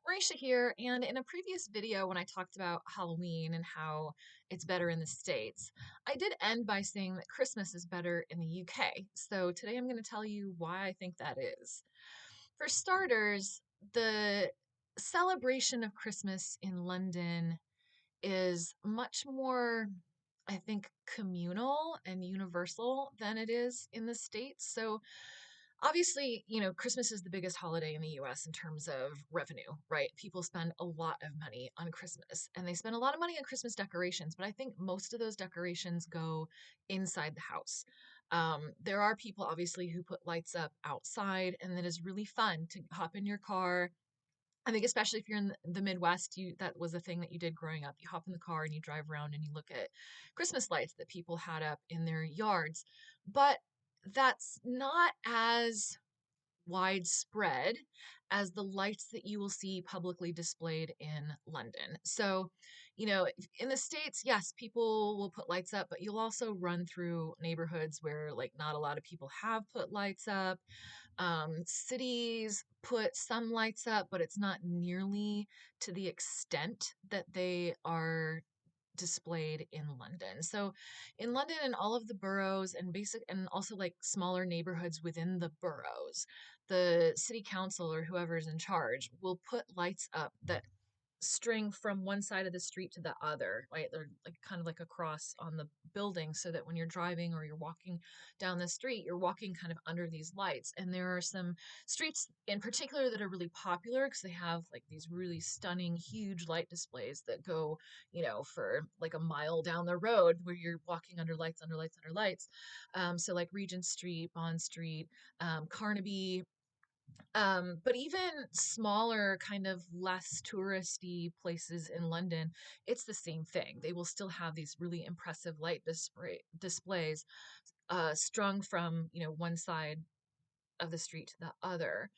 Marisha here, and in a previous video when I talked about Halloween and how it's better in the States, I did end by saying that Christmas is better in the UK. So today I'm going to tell you why I think that is. For starters, the celebration of Christmas in London is much more, I think, communal and universal than it is in the States. So obviously, Christmas is the biggest holiday in the US in terms of revenue, right? People spend a lot of money on Christmas and they spend a lot of money on Christmas decorations, but I think most of those decorations go inside the house. There are people obviously who put lights up outside, and it is really fun to hop in your car. I think especially if you're in the Midwest, that was a thing that you did growing up. You hop in the car and you drive around and you look at Christmas lights that people had up in their yards. But that's not as widespread as the lights that you will see publicly displayed in London. So, in the States, yes, people will put lights up, but you'll also run through neighborhoods where like not a lot of people have put lights up. Cities put some lights up, but it's not nearly to the extent that they are displayed in London. So in London and all of the boroughs and also like smaller neighborhoods within the boroughs, the city council or whoever's in charge will put lights up that string from one side of the street to the other, right? They're like kind of like across on the building so that when you're driving or you're walking down the street, you're walking kind of under these lights. And there are some streets in particular that are really popular because they have like these really stunning, huge light displays that go, for like a mile down the road where you're walking under lights, under lights, under lights. So like Regent Street, Bond Street, Carnaby, but even smaller, kind of less touristy places in London, it's the same thing. They will still have these really impressive light displays strung from, one side of the street to the other.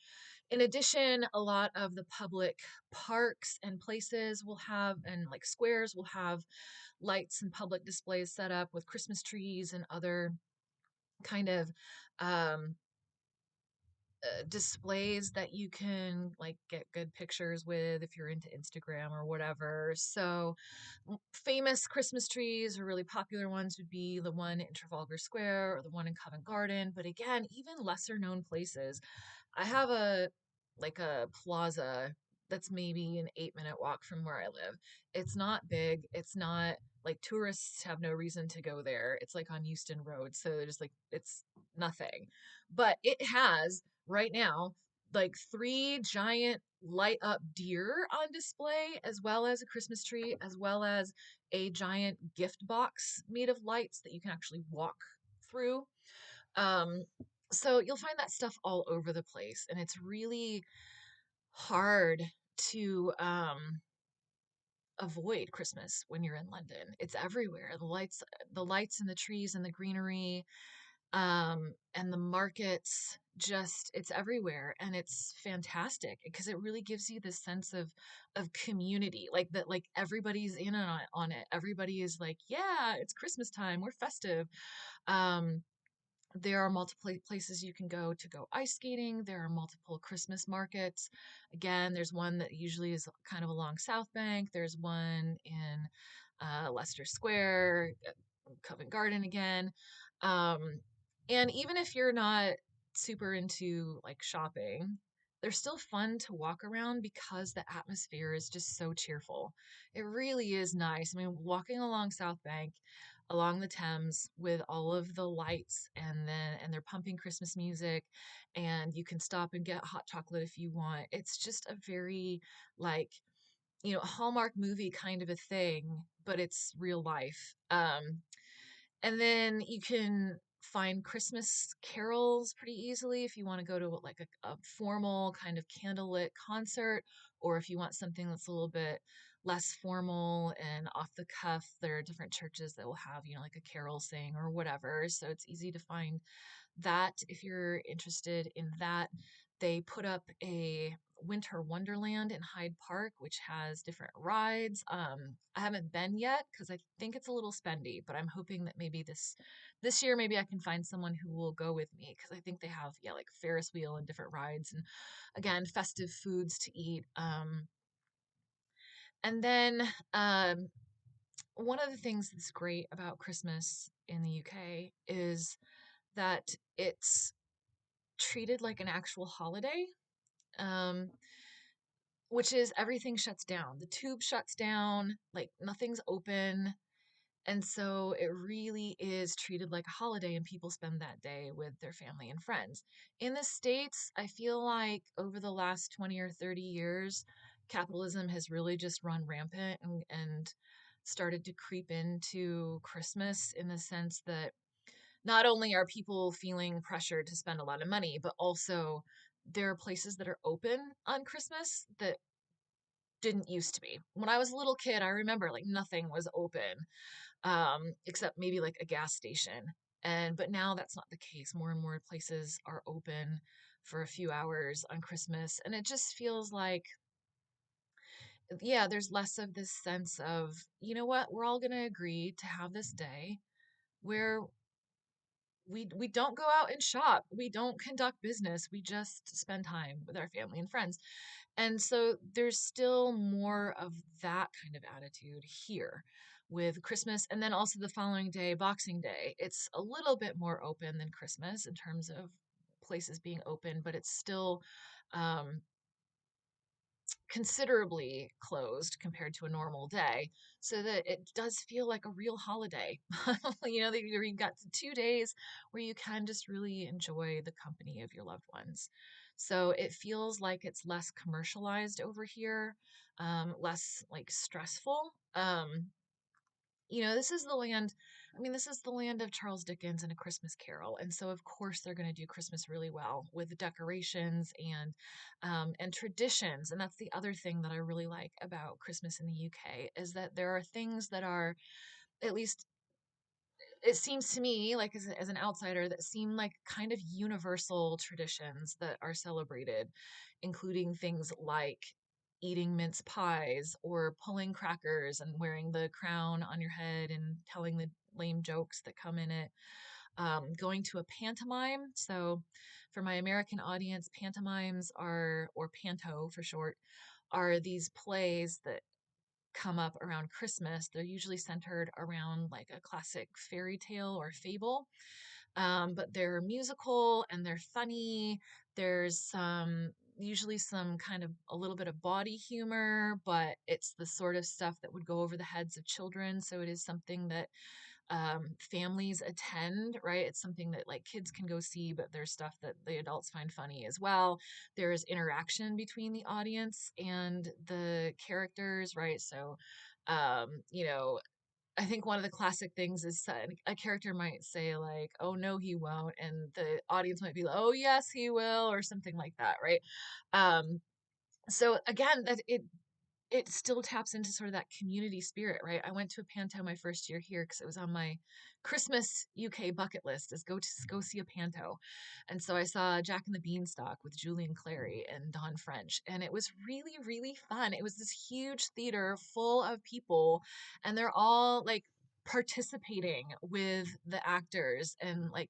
In addition, a lot of the public parks and places will have, and like squares will have lights and public displays set up with Christmas trees and other kind of um, displays that you can like get good pictures with if you're into Instagram or whatever. So, famous Christmas trees or really popular ones would be the one in Trafalgar Square or the one in Covent Garden. But again, even lesser known places. I have a plaza that's maybe an 8-minute walk from where I live. It's not big. It's not like tourists have no reason to go there. It's like on Euston Road. So there's like, it's nothing. But it has right now like three giant light up deer on display, as well as a Christmas tree, as well as a giant gift box made of lights that you can actually walk through. Um, so you'll find that stuff all over the place, and it's really hard to avoid Christmas when you're in London. It's everywhere. The lights and the trees and the greenery, and the markets, just it's everywhere, and it's fantastic because it really gives you this sense of community, like that, like everybody's in on it. Everybody is like, yeah, it's Christmas time, we're festive. um there are multiple places you can go ice skating. There are multiple Christmas markets. Again, there's one that usually is kind of along South Bank. There's one in Leicester Square, Covent Garden again. Um, and even if you're not super into like shopping, they're still fun to walk around because the atmosphere is just so cheerful. It really is nice. I mean, walking along South Bank, along the Thames with all of the lights, and they're pumping Christmas music, and you can stop and get hot chocolate if you want. It's just a very like, Hallmark movie kind of a thing, but it's real life. And then you can find Christmas carols pretty easily if you want to go to like a formal kind of candlelit concert, or if you want something that's a little bit less formal and off the cuff. There are different churches that will have, like a carol sing or whatever. So it's easy to find that if you're interested in that. They put up a Winter Wonderland in Hyde Park, which has different rides. I haven't been yet because I think it's a little spendy, but I'm hoping that maybe this year maybe I can find someone who will go with me because I think they have, yeah, like Ferris wheel and different rides, and again festive foods to eat. And then one of the things that's great about Christmas in the UK is that it's treated like an actual holiday. Um, which is everything shuts down. The tube shuts down, like nothing's open. And so it really is treated like a holiday, and people spend that day with their family and friends. In the States, I feel like over the last 20 or 30 years, capitalism has really just run rampant and started to creep into Christmas in the sense that not only are people feeling pressured to spend a lot of money, but also there are places that are open on Christmas that didn't used to be. When I was a little kid, I remember like nothing was open, except maybe like a gas station. But now that's not the case. More and more places are open for a few hours on Christmas, and it just feels like, yeah, there's less of this sense of, you know what, we're all going to agree to have this day where we don't go out and shop, we don't conduct business, we just spend time with our family and friends. And so there's still more of that kind of attitude here with Christmas. And then also the following day, Boxing Day, it's a little bit more open than Christmas in terms of places being open, but it's still um, considerably closed compared to a normal day, so that it does feel like a real holiday. That you've got 2 days where you can just really enjoy the company of your loved ones. So it feels like it's less commercialized over here, less like stressful. This is the land, this is the land of Charles Dickens and A Christmas Carol. And so, of course, they're going to do Christmas really well with the decorations and traditions. And that's the other thing that I really like about Christmas in the UK is that there are things that are, at least it seems to me, like as an outsider, that seem like kind of universal traditions that are celebrated, including things like eating mince pies or pulling crackers and wearing the crown on your head and telling the lame jokes that come in it. Going to a pantomime. So, for my American audience, pantomimes are, or panto for short, are these plays that come up around Christmas. They're usually centered around like a classic fairy tale or fable, but they're musical and they're funny. There's usually some kind of a little bit of body humor, but it's the sort of stuff that would go over the heads of children. So it is something that families attend, right? It's something that like kids can go see, but there's stuff that the adults find funny as well. There's interaction between the audience and the characters, right? So, um, you know, I think one of the classic things is a character might say like, "Oh no, he won't," and the audience might be like, "Oh yes, he will," or something like that, right? Um, so again, it still taps into sort of that community spirit, right? I went to a panto my first year here because it was on my Christmas UK bucket list is go see a panto. And so I saw Jack and the Beanstalk with Julian Clary and Don French, and it was really, really fun. It was this huge theater full of people, and they're all like participating with the actors and like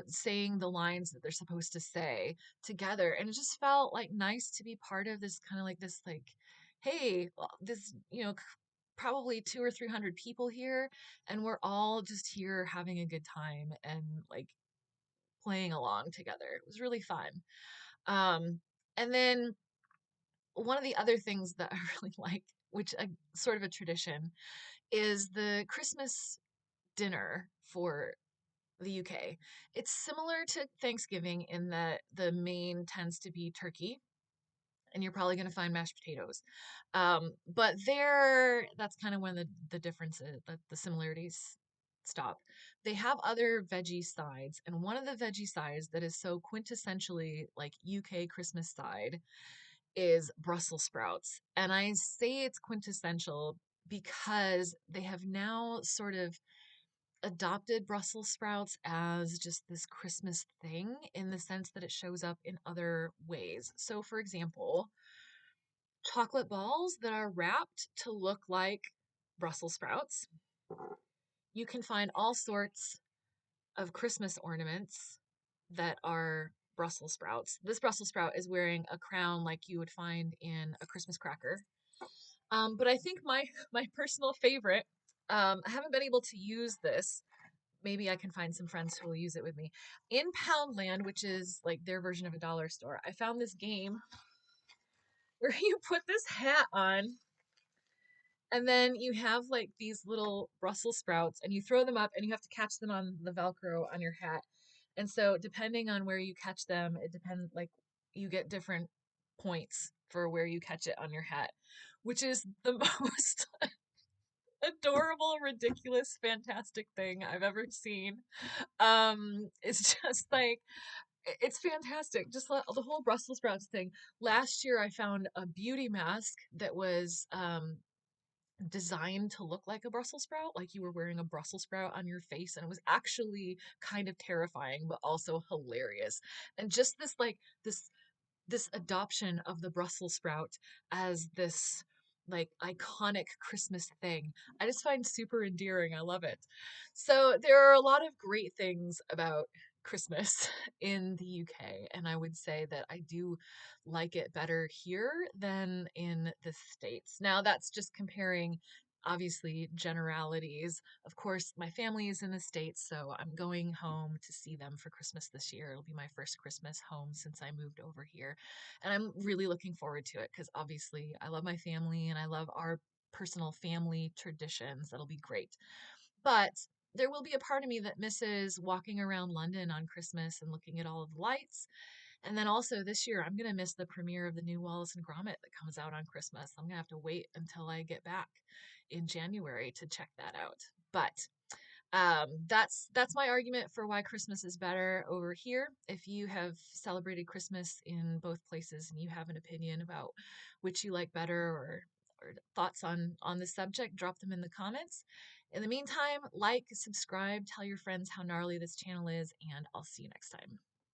saying the lines that they're supposed to say together, and it just felt like nice to be part of this kind of like this like, hey, this, probably 200 or 300 people here, and we're all just here having a good time and like playing along together. It was really fun. And then one of the other things that I really like, which sort of a tradition, is the Christmas dinner for the UK. It's similar to Thanksgiving in that the main tends to be turkey, and you're probably going to find mashed potatoes. But there, that's kind of when the differences, the similarities stop. They have other veggie sides, and one of the veggie sides that is so quintessentially like UK Christmas side is Brussels sprouts. And I say it's quintessential because they have now sort of adopted Brussels sprouts as just this Christmas thing in the sense that it shows up in other ways. So, for example, chocolate balls that are wrapped to look like Brussels sprouts. You can find all sorts of Christmas ornaments that are Brussels sprouts. This Brussels sprout is wearing a crown like you would find in a Christmas cracker. But I think my personal favorite, I haven't been able to use this. Maybe I can find some friends who will use it with me. In Poundland, which is like their version of a dollar store, I found this game where you put this hat on and then you have like these little Brussels sprouts and you throw them up and you have to catch them on the Velcro on your hat. And so depending on where you catch them, it depends like you get different points for where you catch it on your hat, which is the most adorable, ridiculous, fantastic thing I've ever seen. It's just like it's fantastic. Just the whole Brussels sprouts thing. Last year I found a beauty mask that was designed to look like a Brussels sprout, like you were wearing a Brussels sprout on your face, and it was actually kind of terrifying, but also hilarious. And just this adoption of the Brussels sprout as this like iconic Christmas thing. I just find super endearing. I love it. So there are a lot of great things about Christmas in the UK, and I would say that I do like it better here than in the States. Now, that's just comparing obviously generalities. Of course, my family is in the States, so I'm going home to see them for Christmas this year. It'll be my first Christmas home since I moved over here. And I'm really looking forward to it because obviously I love my family and I love our personal family traditions. That'll be great. But there will be a part of me that misses walking around London on Christmas and looking at all of the lights. And then also this year, I'm going to miss the premiere of the new Wallace and Gromit that comes out on Christmas. I'm going to have to wait until I get back in January to check that out. But that's my argument for why Christmas is better over here. If you have celebrated Christmas in both places and you have an opinion about which you like better or thoughts on the subject, drop them in the comments. In the meantime, like, subscribe, tell your friends how gnarly this channel is, and I'll see you next time.